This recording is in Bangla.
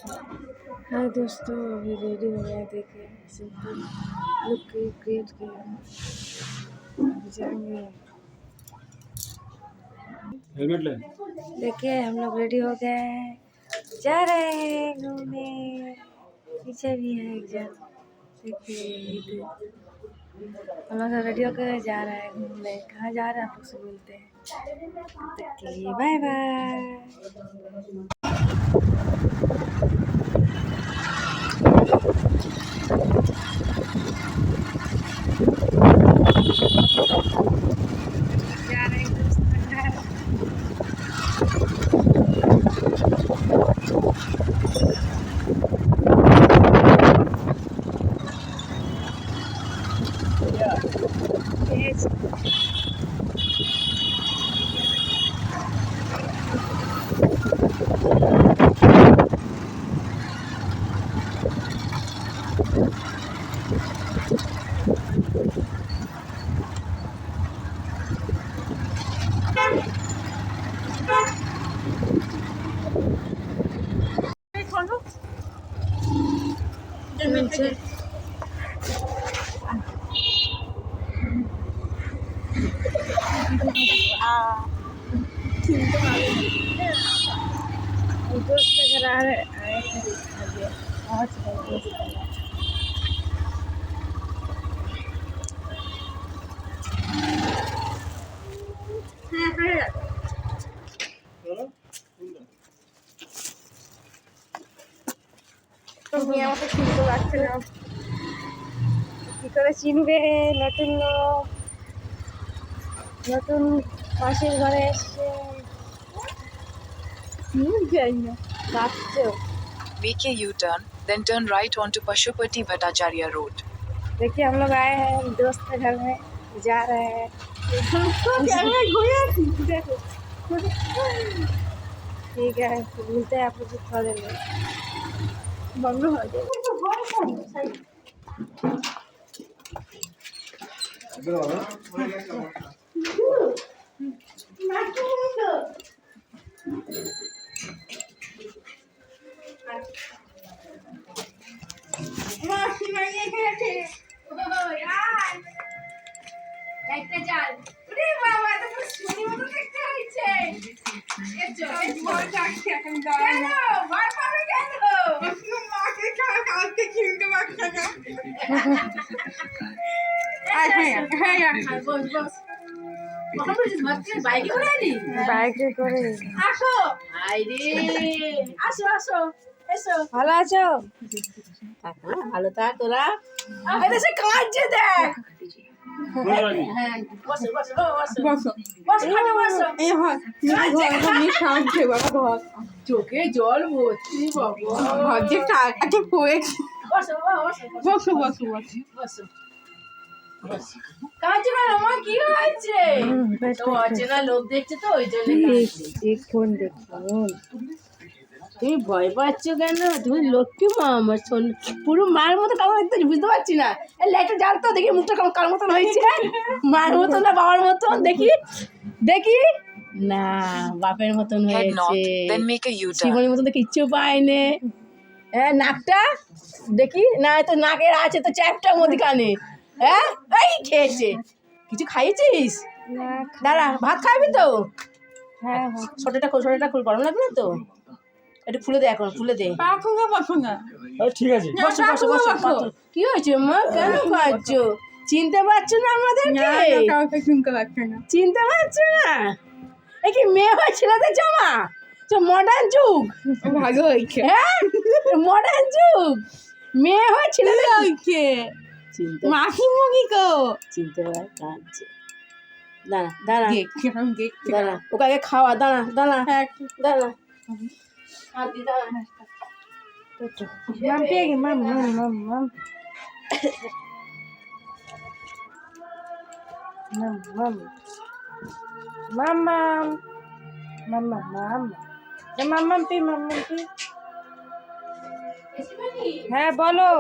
हाय दोस्तों, अभी रेडी हो गया। देखिए सिंपल लुक क्रिएट किया। अभी जाएंगे। हेलमेट ले। देखिए हम लोग रेडी हो गए हैं, जा रहे हैं घूमने। पीछे भी है एक जन। देखिए हम लोग रेडी होकर जा रहे हैं घूमने। कहाँ जा रहे हैं आप लोग से मिलते हैं। तब तक के लिए बाय बाय। जा रहे हैं दोस्त के घर। दोस्त के घर आए थे। पहुँच गए दोस्त के घर। তুমি আমাকে চিনতে পারছো না, কি করে চিনবে? নতুন লোক, নতুন মাসির ঘরে এসছে। যাই না বাচ্চো। Make a U-turn, then turn right onto Pashupati Bhattacharya Road. देखिए हम लोग आए हैं दोस्त के घर में, जा रहे हैं। ठीक है, मिलते हैं आपको थोड़ा देर में। बंद हो जाए। বাইকে করে আসো। আসো আসো এসো। ভালো আছো? ভালো থাক তোরা। এদেশে কাঁদছে দেখ। চোখে জল ভর্তি কি হয়েছে? অচেনা লোক দেখছে তো ওই জন্য। তুমি ভয় পাচ্ছ কেন? তুমি লক্ষ্মী মা আমার শোন, পুরো মায়ের মতো কারো দেখতে বুঝতে পারছি না। লাইটটা জ্বাল তো দেখি, মুখটা কার মতন হয়েছে। মায়ের মতন না বাবার মতন? দেখি দেখি না, বাপের মতন Head হয়েছে। north, then make a U-turn. জীবনের মতন তো কিচ্ছু পাইনি। হ্যাঁ নাকটা দেখি না, তো নাকের আছে তো চ্যাপটা মধ্যিখানে। হ্যাঁ এই খেয়েছে, কিছু খাইয়েছিস? দাঁড়া, ভাত খাবি তো? হ্যাঁ ছোটটা খুব গরম লাগবে না তো? একটু খুলে দে, এখন খুলে দে। ঠিক আছে, বসো বসো বসো। কি হয়েছে মা, কেন পাচ্ছো? চিনতে পারছো না আমাদেরকে? চিনতে পারছো না? এ কি মেয়ে হয় ছেলেদের জামা? মডার্ন যুগ। হ্যাঁ মডার্ন যুগ, মেয়ে হয় ছেলেদের। মাসিমণি কো চিনতে পারে, কাঁদছে। দাঁড়া দাঁড়া দাঁড়া, ওকে আগে খাওয়া। দাঁড়া দাঁড়া দাঁড়া। হ্যাঁ বলো।